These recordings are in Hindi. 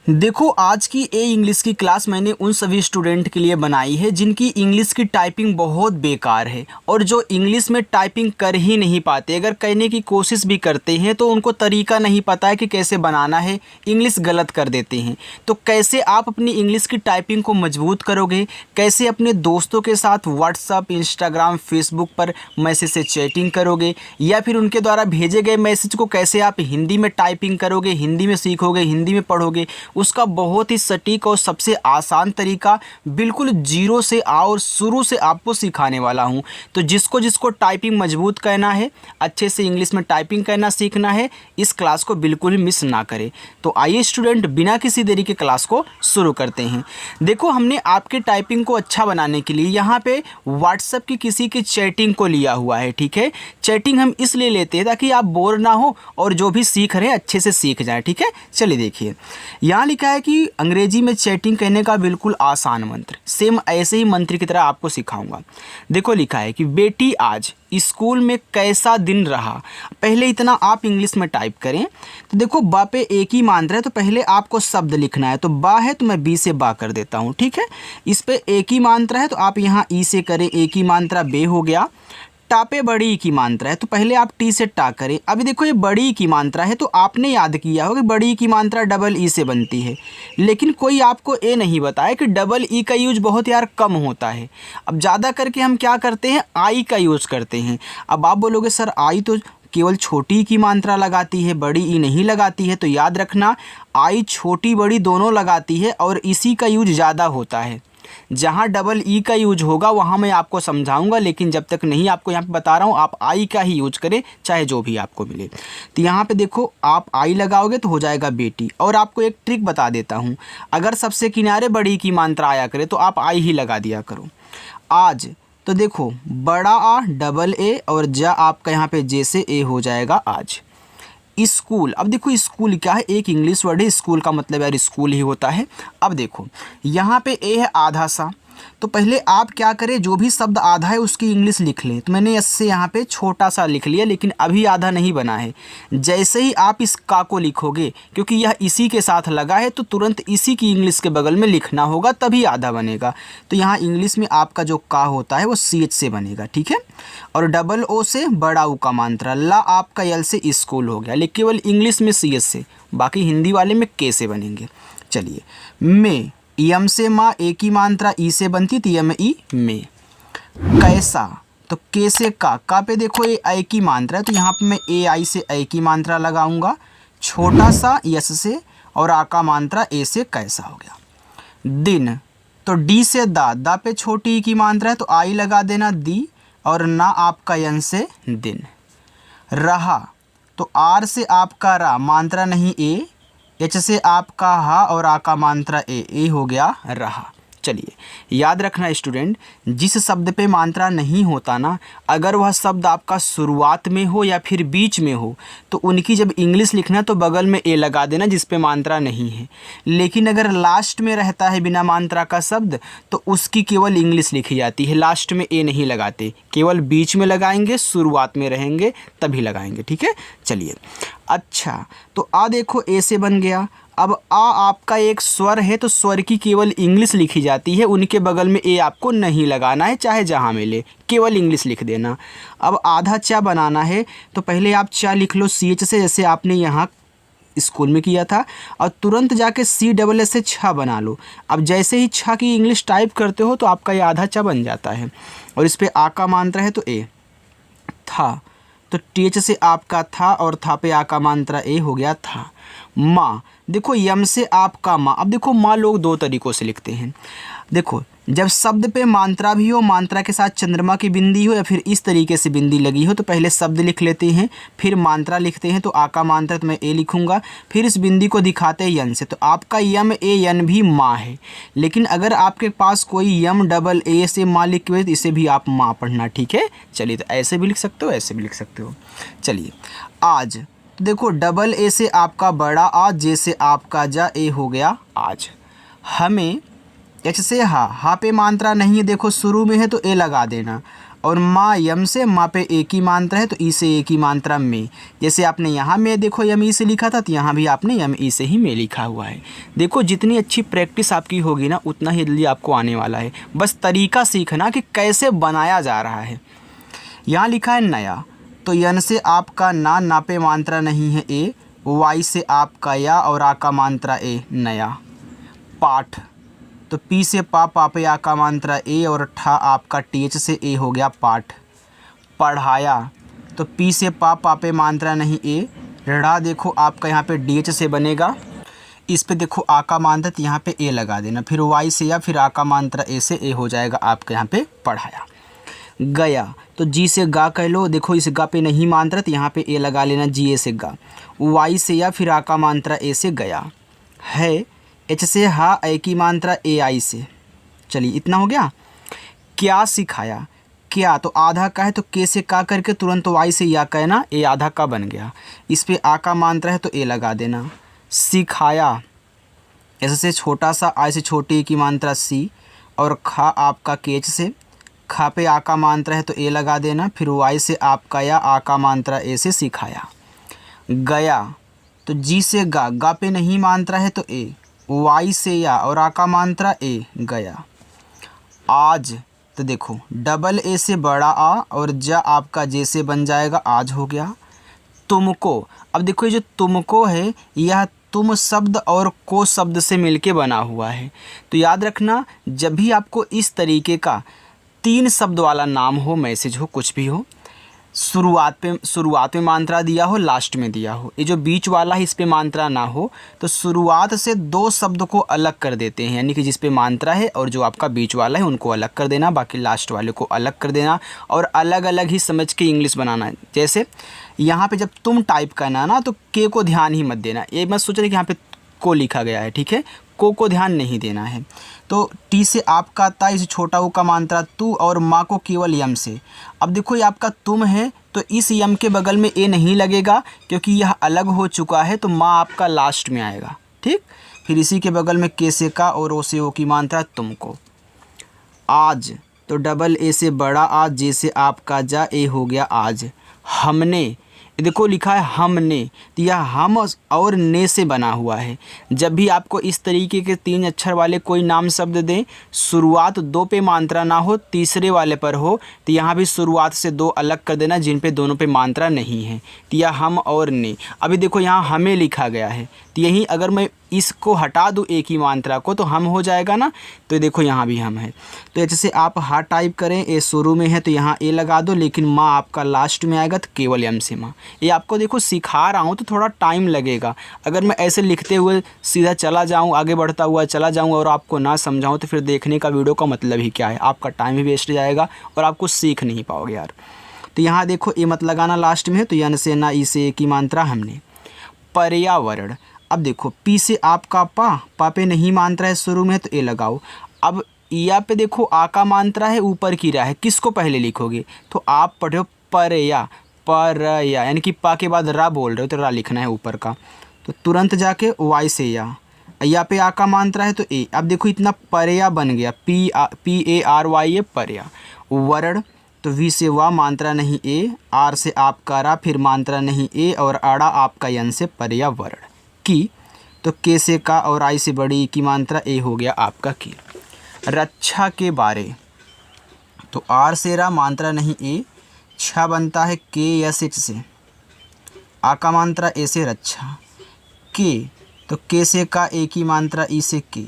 देखो, आज की ए इंग्लिश की क्लास मैंने उन सभी स्टूडेंट के लिए बनाई है जिनकी इंग्लिश की टाइपिंग बहुत बेकार है और जो इंग्लिश में टाइपिंग कर ही नहीं पाते। अगर कहने की कोशिश भी करते हैं तो उनको तरीका नहीं पता है कि कैसे बनाना है, इंग्लिश गलत कर देते हैं। तो कैसे आप अपनी इंग्लिश की टाइपिंग को मजबूत करोगे, कैसे अपने दोस्तों के साथ व्हाट्सअप, इंस्टाग्राम, फेसबुक पर मैसेज से चैटिंग करोगे, या फिर उनके द्वारा भेजे गए मैसेज को कैसे आप हिंदी में टाइपिंग करोगे, हिंदी में सीखोगे, हिंदी में पढ़ोगे, उसका बहुत ही सटीक और सबसे आसान तरीका बिल्कुल जीरो से और शुरू से आपको सिखाने वाला हूं। तो जिसको जिसको टाइपिंग मजबूत करना है, अच्छे से इंग्लिश में टाइपिंग करना सीखना है, इस क्लास को बिल्कुल मिस ना करें। तो आइए स्टूडेंट, बिना किसी देरी के क्लास को शुरू करते हैं। देखो, हमने आपके टाइपिंग को अच्छा बनाने के लिए यहाँ पे व्हाट्सएप की किसी की चैटिंग को लिया हुआ है। ठीक है, चैटिंग हम इसलिए लेते हैं ताकि आप बोर ना हो और जो भी सीख रहे हैं अच्छे से सीख जाए। ठीक है, चलिए देखिए, यहाँ लिखा है कि अंग्रेजी में चैटिंग करने का बिल्कुल आसान मंत्र, सेम ऐसे ही मंत्र की तरह आपको सिखाऊंगा। देखो, लिखा है कि बेटी आज स्कूल में कैसा दिन रहा। पहले इतना आप इंग्लिश में टाइप करें। तो देखो, बा पे एक ही मात्रा है तो पहले आपको शब्द लिखना है। तो बा है तो मैं बी से बा कर देता हूँ। ठीक है, इस पे एक ही मात्रा है तो आप यहाँ ई से करें, एक ही मात्रा बे हो गया। टा पे बड़ी ई की मात्रा है तो पहले आप टी से टा करें। अभी देखो, ये बड़ी ई की मात्रा है तो आपने याद किया होगा कि बड़ी ई की मात्रा डबल ई से बनती है, लेकिन कोई आपको ए नहीं बताया कि डबल ई का यूज बहुत यार कम होता है। अब ज़्यादा करके हम क्या करते हैं, आई का यूज़ करते हैं। अब आप बोलोगे सर आई तो केवल छोटी की मात्रा लगाती है, बड़ी ई नहीं लगाती है। तो याद रखना, आई छोटी बड़ी दोनों लगाती है और इसी का यूज ज़्यादा होता है। जहाँ डबल ई का यूज होगा वहाँ मैं आपको समझाऊंगा, लेकिन जब तक नहीं आपको यहाँ पे बता रहा हूँ, आप आई का ही यूज करें, चाहे जो भी आपको मिले। तो यहाँ पे देखो, आप आई लगाओगे तो हो जाएगा बेटी। और आपको एक ट्रिक बता देता हूँ, अगर सबसे किनारे बड़ी की मात्रा आया करे तो आप आई ही लगा दिया करो। आज तो देखो, बड़ा आ डबल ए और जा आपका यहाँ पे जे से ए हो जाएगा आज। स्कूल, अब देखो स्कूल क्या है, एक इंग्लिश वर्ड है, स्कूल का मतलब यार स्कूल ही होता है। अब देखो, यहाँ पे ए है आधा सा, तो पहले आप क्या करें, जो भी शब्द आधा है उसकी इंग्लिश लिख लें। तो मैंने इससे यहाँ पे छोटा सा लिख लिया, लेकिन अभी आधा नहीं बना है। जैसे ही आप इस का को लिखोगे, क्योंकि यह इसी के साथ लगा है, तो तुरंत इसी की इंग्लिश के बगल में लिखना होगा, तभी आधा बनेगा। तो यहाँ इंग्लिश में आपका जो का होता है वो सी एच से बनेगा। ठीक है, और डबल ओ से बड़ा ऊ का मात्रा, ला आपका यल से स्कूल हो गया, लेकिन केवल इंग्लिश में सी एच से, बाकी हिंदी वाले में के से बनेंगे। चलिए, में यम से माँ, एक ही मात्रा ई से बनती थी, यम ई में। कैसा, तो के से का पे देखो ये ए की मात्रा है तो यहाँ पे मैं ए आई से ए की मात्रा लगाऊंगा। छोटा सा यस से और आ का मात्रा ए से कैसा हो गया। दिन, तो डी से दा पे छोटी ई की मात्रा है तो आई लगा देना दी, और ना आपका यन से दिन। रहा, तो आर से आपका रा, मात्रा नहीं ए, एच से आपका हा और आ का मात्रा ए हो गया रहा। चलिए, याद रखना स्टूडेंट, जिस शब्द पे मात्रा नहीं होता ना, अगर वह शब्द आपका शुरुआत में हो या फिर बीच में हो, तो उनकी जब इंग्लिश लिखना तो बगल में ए लगा देना जिस पे मात्रा नहीं है। लेकिन अगर लास्ट में रहता है बिना मात्रा का शब्द, तो उसकी केवल इंग्लिश लिखी जाती है, लास्ट में ए नहीं लगाते, केवल बीच में लगाएंगे, शुरुआत में रहेंगे तभी लगाएंगे। ठीक है, चलिए, अच्छा, तो आ देखो ए से बन गया। अब आ आपका एक स्वर है तो स्वर की केवल इंग्लिश लिखी जाती है, उनके बगल में ए आपको नहीं लगाना है, चाहे जहाँ मिले, केवल इंग्लिश लिख देना। अब आधा चा बनाना है तो पहले आप चा लिख लो सी एच से, जैसे आपने यहाँ स्कूल में किया था, और तुरंत जाके सी डबल एस से छा बना लो। अब जैसे ही छा की इंग्लिश टाइप करते हो तो आपका ये आधा चा बन जाता है, और इस पर आ का मात्रा है तो ए। था, तो टी एच से आपका था और था पे आ का मात्रा ए हो गया था। माँ, देखो यम से आपका माँ। अब देखो, माँ लोग दो तरीक़ों से लिखते हैं। देखो, जब शब्द पे मात्रा भी हो, मात्रा के साथ चंद्रमा की बिंदी हो या फिर इस तरीके से बिंदी लगी हो, तो पहले शब्द लिख लेते हैं, फिर मात्रा लिखते हैं। तो आ का मात्रा तो मैं ए लिखूंगा, फिर इस बिंदी को दिखाते हैं यन से, तो आपका यम ए यन भी माँ है। लेकिन अगर आपके पास कोई यम डबल ए से माँ लिखे हुए तो इसे भी आप माँ पढ़ना। ठीक है, चलिए, तो ऐसे भी लिख सकते हो, ऐसे भी लिख सकते हो। चलिए, आज, तो देखो डबल ए से आपका बड़ा आ, जे से आपका जा, ए हो गया आज। हमें, एच से हा पे मात्रा नहीं है, देखो शुरू में है तो ए लगा देना, और माँ यम से, माँ पे एक ही मात्रा है तो ई से एक ही मात्रा में। जैसे आपने यहाँ में देखो यम ई से लिखा था, तो यहाँ भी आपने यम ई से ही में लिखा हुआ है। देखो जितनी अच्छी प्रैक्टिस आपकी होगी ना, उतना ही जल्दी आपको आने वाला है। बस तरीका सीखना कि कैसे बनाया जा रहा है। यहाँ लिखा है नया, तो यन से आपका ना पे मात्रा नहीं है ए, वाई से आपका या और आ का मात्रा ए, नया। पाठ, तो पी से पा पे आ का मात्रा ए और ठा आपका टीएच से ए हो गया पाठ। पढ़ाया, तो पी से पा पे मात्रा नहीं ए, ढ़ा देखो आपका यहाँ पे डीएच से बनेगा, इस पे देखो आ का मात्रा, तो यहाँ पे ए लगा देना, फिर वाई से या फिर आ का मात्रा ए से ए हो जाएगा आपका यहाँ पे पढ़ाया। गया, तो जी से गा कह लो, देखो इस गा पे नहीं मात्रा, तो यहाँ पे ए लगा लेना, जी ए से गा। वाई से या फिर आ का मात्रा ए से गया। है, एच से हा, ए की मात्रा ए आई से। चलिए इतना हो गया। क्या सिखाया, क्या तो आधा का है, तो के से का करके तुरंत वाई से या कहना, ए आधा का बन गया। इस पे आ का मात्रा है तो ए लगा देना। सिखाया, ऐसे से छोटा सा, आई से छोटी की मात्रा सी, और खा आपका केच से, खा पे आ का मात्रा है तो ए लगा देना, फिर वाई से आपका या, आ का मात्रा ए से सिखाया। गया, तो जी से गा, गा पे नहीं मात्रा है तो ए, वाई से या और आ का मात्रा ए, गया। आज, तो देखो डबल ए से बड़ा आ और जा आपका जे से बन जाएगा, आज हो गया। तुमको, अब देखो ये जो तुमको है, यह तुम शब्द और को शब्द से मिलके बना हुआ है। तो याद रखना, जब भी आपको इस तरीके का 3 शब्द वाला नाम हो, मैसेज हो, कुछ भी हो, शुरुआत में मात्रा दिया हो, लास्ट में दिया हो, ये जो बीच वाला है इस पे मात्रा ना हो, तो शुरुआत से 2 शब्द को अलग कर देते हैं, यानी कि जिस पे मात्रा है और जो आपका बीच वाला है उनको अलग कर देना, बाकी लास्ट वाले को अलग कर देना, और अलग अलग ही समझ के इंग्लिश बनाना। जैसे यहाँ पे जब तुम टाइप करना ना, तो के को ध्यान ही मत देना, ये मत सोच रहे कि यहाँ पे को लिखा गया है, ठीक है, को ध्यान नहीं देना है। तो टी से आपका ता, इस छोटा ऊ का मात्रा तू, और माँ को केवल यम से। अब देखो ये आपका तुम है, तो इस यम के बगल में ए नहीं लगेगा क्योंकि यह अलग हो चुका है, तो माँ आपका लास्ट में आएगा, ठीक। फिर इसी के बगल में के से का और ओ से ओ की मात्रा तुमको। आज, तो डबल ए से बड़ा आज, जे से आपका जा, ए हो गया आज। हमने, देखो लिखा है हमने, तो यह हम और ने से बना हुआ है। जब भी आपको इस तरीके के 3 अक्षर वाले कोई नाम शब्द दें, शुरुआत 2 पे मात्रा ना हो, तीसरे वाले पर हो, तो यहाँ भी शुरुआत से 2 अलग कर देना जिन पे दोनों पे मात्रा नहीं है। तो यह हम और ने, अभी देखो यहाँ हमें लिखा गया है, तो यही अगर मैं इसको हटा दूँ एक ही मात्रा को, तो हम हो जाएगा ना, तो देखो यहाँ भी हम है। तो जैसे आप हा टाइप करें, ए शुरू में है तो यहाँ ए लगा दो, लेकिन माँ आपका लास्ट में आएगा, तो केवल एम से माँ। ये आपको देखो सिखा रहा हूँ तो थोड़ा टाइम लगेगा। अगर मैं ऐसे लिखते हुए सीधा चला जाऊँ, आगे बढ़ता हुआ चला जाऊँ और आपको ना समझाऊँ, तो फिर देखने का वीडियो का मतलब ही क्या है, आपका टाइम भी वेस्ट जाएगा और आपको सीख नहीं पाओगे यार। तो यहाँ देखो ए मत लगाना लास्ट में है, तो यन से ना, ई से की मात्रा हमने। पर्यावरण, अब देखो पी से आपका पा पे नहीं मात्रा है शुरू में, तो ए लगाओ। अब या पे देखो आ का मात्रा है, ऊपर की रा है, किसको पहले लिखोगे, तो आप पढ़ो परया, यानी कि पा के बाद रा बोल रहे हो तो रा लिखना है ऊपर का, तो तुरंत जाके वाई से या पे आ का मात्रा है तो ए। अब देखो इतना परया बन गया, पी ए आर वाई है परया। वर्ण, तो वी से वा मात्रा नहीं ए, आर से आपका रा, फिर मात्रा नहीं ए, और आड़ा आपका यन से पर्यावरण। की, तो के से का और आई से बड़ी की मात्रा ए हो गया आपका की। रक्षा के बारे, तो आर से रा मात्रा नहीं ए, छा बनता है के एस एच से, आ का मात्रा ए से रक्षा। के, तो के से का ए की मात्रा ई से के।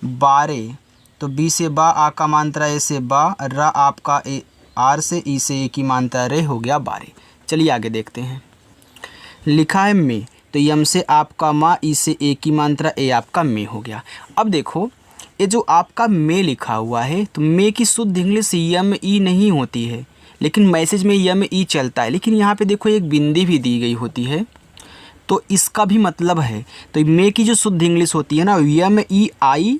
बारे, तो बी से बा, आ का मात्रा ए से बा, रा आपका ए आर से, ई से ए की मात्रा रे, हो गया बारे। चलिए आगे देखते हैं। लिखा है में, तो यम से आपका माँ, ई से ए की मात्रा ए आपका में हो गया। अब देखो ये जो आपका में लिखा हुआ है, तो में की शुद्ध इंग्लिश यम ई नहीं होती है, लेकिन मैसेज में यम ई चलता है। लेकिन यहाँ पे देखो एक बिंदी भी दी गई होती है, तो इसका भी मतलब है। तो में की जो शुद्ध इंग्लिश होती है ना, यम ई आई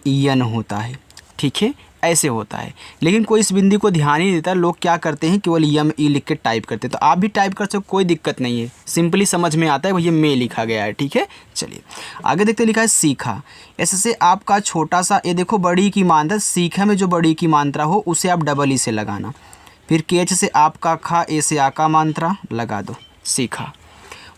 यन होता है, ठीक है, ऐसे होता है। लेकिन कोई इस बिंदी को ध्यान ही नहीं देता, लोग क्या करते हैं केवल यम ई लिख के टाइप करते हैं। तो आप भी टाइप कर सकते हो, कोई दिक्कत नहीं है, सिंपली समझ में आता है भैया में लिखा गया है, ठीक है। चलिए आगे देखते, लिखा है सीखा। ऐसे से आपका छोटा सा, ये देखो बड़ी की मात्रा, सीखा में जो बड़ी की मात्रा हो उसे आप डबल ई से लगाना। फिर के एच से आपका खा, ए से आ का मात्रा लगा दो, सीखा।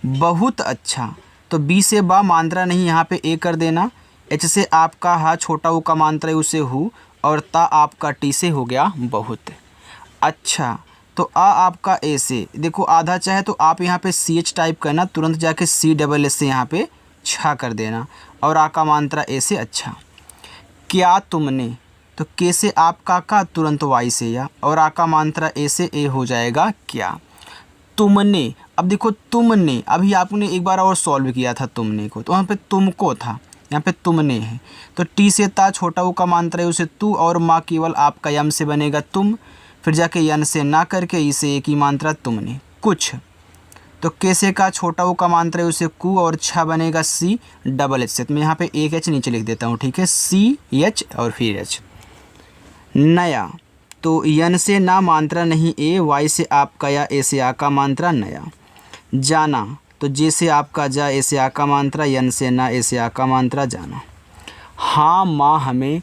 बहुत अच्छा, तो बी से बा मात्रा नहीं, यहाँ पे ए कर देना। एच से आपका हा, छोटा ऊ का मात्रा है उसे हु, और ता आपका टी से हो गया बहुत। अच्छा, तो आ आपका ए से, देखो आधा चाहे तो आप यहाँ पे सी एच टाइप करना, तुरंत जाके सी डबल एस से यहाँ पे छा कर देना, और आ का मात्रा ए से अच्छा। क्या तुमने, तो के से आपका का, तुरंत वाई से या, और आ का मात्रा ए से ए हो जाएगा क्या। तुमने, अब देखो तुमने, अभी आपने एक बार और सॉल्व किया था तुमने को, तो वहाँ पे तुमको था, यहाँ पे तुमने है। तो टी से ता, छोटा ऊ का मात्रा है उसे तू, और माँ केवल आपका यम से बनेगा तुम, फिर जाके यन से ना करके ई से एक ही मात्रा तुमने कुछ। तो के से का, छोटा ऊ का मात्रा है उसे कु, और छा बनेगा सी डबल एच से। तो मैं यहाँ पे एक एच नीचे लिख देता हूँ, ठीक है, सी एच और फिर एच। नया, तो यन से ना मात्रा नहीं ए, वाई से आपका या, ए से आ का मात्रा नया। जाना, तो जे से आपका जा, ए से आ का मात्रा, यन से ना, ए से आ का मात्रा जाना। हाँ माँ हमें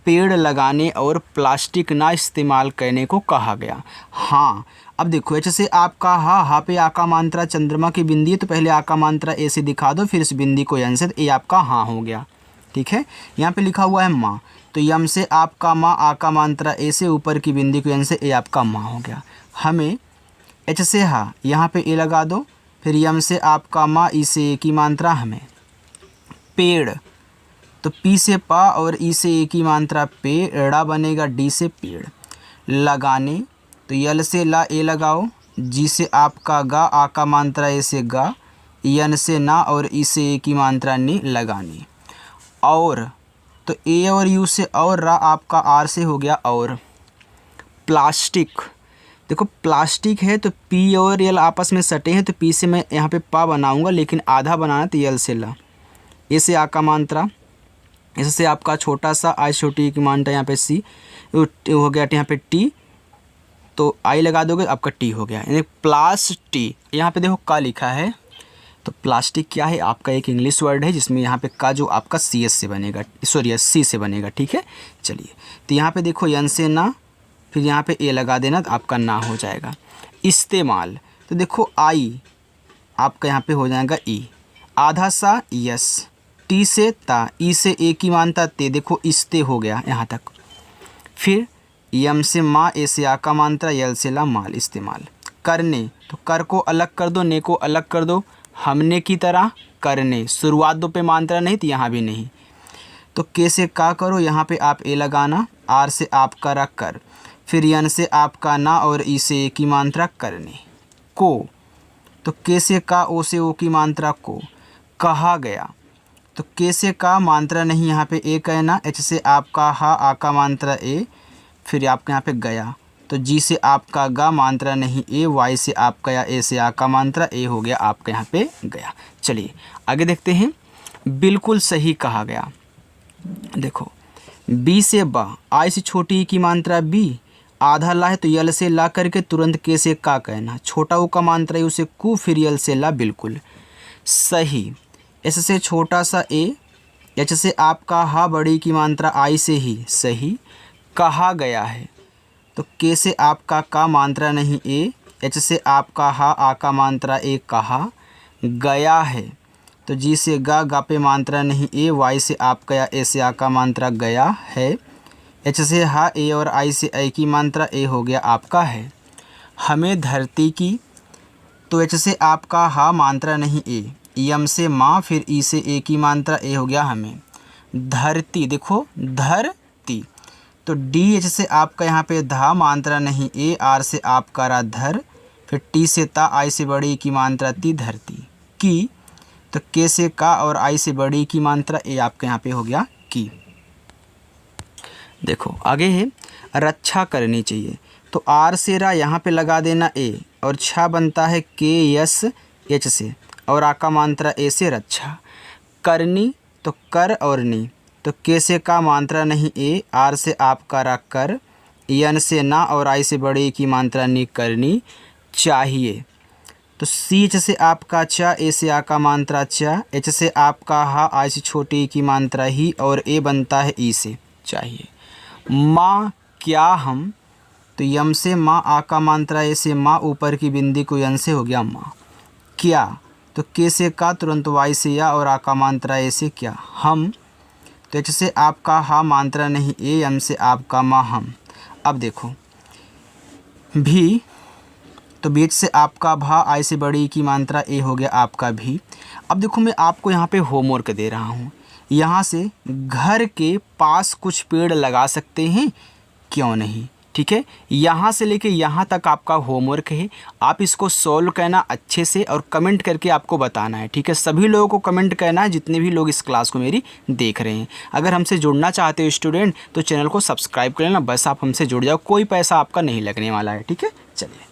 पेड़ लगाने और प्लास्टिक ना इस्तेमाल करने को कहा गया। हाँ, अब देखो एच से आपका हा पे आ का मात्रा चंद्रमा की बिंदी है, तो पहले आ का मात्रा ए से दिखा दो, फिर इस बिंदी को यन से, तो ए आपका हाँ हो गया, ठीक है। यहाँ पे लिखा हुआ है माँ, तो यम से आपका माँ, आ का मात्रा ए से, ऊपर की बिंदी को यन से, ए आपका माँ हो गया। हमें एच से हा, यहाँ पे ए लगा दो, फिर यम से आपका माँ, ई से ए की मात्रा हमें। पेड़, तो पी से पा और ई से ए की मात्रा पेड़ा बनेगा, डी से पेड़। लगाने, तो यल से ला ए लगाओ, जी से आपका गा, आ का मात्रा ए से गा, यन से ना और ई से ए की मात्रा नी लगानी। और, तो ए और यू से और, रा आपका आर से हो गया और। प्लास्टिक, देखो प्लास्टिक है तो पी और यल आपस में सटे हैं, तो पी से मैं यहाँ पे पा बनाऊंगा, लेकिन आधा बनाना, तो यल से ला, ए से आ का मात्रा, इससे आपका छोटा सा आई छोटी की मात्रा यहाँ पे सी हो गया, यहाँ पे टी, तो आई लगा दोगे आपका टी हो गया, यानी प्लास्टिक। यहाँ पे देखो का लिखा है, तो प्लास्टिक क्या है, आपका एक इंग्लिश वर्ड है जिसमें यहाँ पे का जो आपका सी एस से बनेगा, सॉरी सी से बनेगा, ठीक है। चलिए, तो यहाँ पे देखो यन से ना, फिर यहाँ पे ए लगा देना, तो आपका ना हो जाएगा। इस्तेमाल, तो देखो आई आपका यहाँ पे हो जाएगा ई, आधा सा यस, टी से ता, ई से ए की मात्रा ते, देखो इस्ते हो गया यहाँ तक। फिर यम से माँ, ए से आ का मात्रा, यल से ला माल, इस्तेमाल। करने, तो कर को अलग कर दो, ने को अलग कर दो, हमने की तरह करने, शुरुआत दो पे मात्रा नहीं, तो यहाँ भी नहीं। तो के से का करो, यहाँ पे आप ए लगाना, आर से आपका रख कर, फिर यन से आपका ना और ई से ए की मात्रा करने। को, तो के से का, ओ से ओ की मात्रा को, कहा गया, तो के से का मात्रा नहीं, यहाँ पे ए कहना, एच से आपका हा, आ का मात्रा ए, फिर आपके यहाँ पे गया, तो जी से आपका गा मात्रा नहीं ए, वाई से आपका या, ए से आ का मात्रा ए हो गया, आपका यहाँ पे गया। चलिए आगे देखते हैं। बिल्कुल सही कहा गया, देखो बी से बा, आई से छोटी की मात्रा बी, आधा ला है तो यल से ला करके तुरंत के से का कहना, छोटा ऊ का मात्रा है उसे कु, फिर यल से ला, बिल्कुल सही। एस से छोटा सा ए, एच से आपका हा, बड़ी की मात्रा आई से ही, सही। कहा गया है, तो के से आपका का मात्रा नहीं ए, एच से आपका हा, आ का मात्रा ए, कहा गया है, तो जी से गा, गा पे मात्रा नहीं ए, वाई से आपका या, ए से आ का मात्रा गया है, एच से हा, ए और आई से ए की मात्रा ए हो गया, आपका है। हमें धरती की, तो एच से आपका हा मात्रा नहीं ए, यम से माँ, फिर ई से ए की मात्रा ए हो गया हमें। धरती, देखो धरती, तो डी एच से आपका यहाँ पे धा मात्रा नहीं ए, आर से आपका रा धर, फिर टी से ता, आई से बड़ी की मात्रा ती, धरती की, तो के से का और आई से बड़ी की मात्रा ए, आपके यहाँ पे हो गया की। देखो आगे है, रक्षा करनी चाहिए, तो आर से रा यहाँ पे लगा देना ए, और छा बनता है के यस एच से, और आ का मात्रा ए से रक्षा। करनी, तो कर और नी, तो के से का मात्रा नहीं ए, आर से आपका रा कर, यन से ना और आई से बड़ी की मात्रा नी, करनी चाहिए। तो सी एच से आपका चा, ए से आ का मात्रा चा, एच से आपका हा, आई से छोटी की मात्रा ही, और ए बनता है ई से चाहिए। माँ क्या हम, तो यम से माँ, आ का मात्रा ए से माँ, ऊपर की बिंदी को यन से हो गया माँ। क्या, तो के से का, तुरंत वाई से या, और आ का मात्रा ए से क्या, हम। तो एच से आपका हा, मात्रा नहीं ए, एम से आपका माँ, हम। अब देखो भी, तो बीच से आपका भा, आई से बड़ी की मात्रा ए हो गया आपका भी। अब देखो मैं आपको यहाँ पे होमवर्क दे रहा हूँ, यहाँ से घर के पास कुछ पेड़ लगा सकते हैं, क्यों नहीं, ठीक है। यहाँ से लेके यहाँ तक आपका होमवर्क है, आप इसको सॉल्व करना अच्छे से और कमेंट करके आपको बताना है, ठीक है। सभी लोगों को कमेंट करना है जितने भी लोग इस क्लास को मेरी देख रहे हैं। अगर हमसे जुड़ना चाहते हो स्टूडेंट तो चैनल को सब्सक्राइब कर लेना, बस आप हमसे जुड़ जाओ, कोई पैसा आपका नहीं लगने वाला है, ठीक है। चलिए।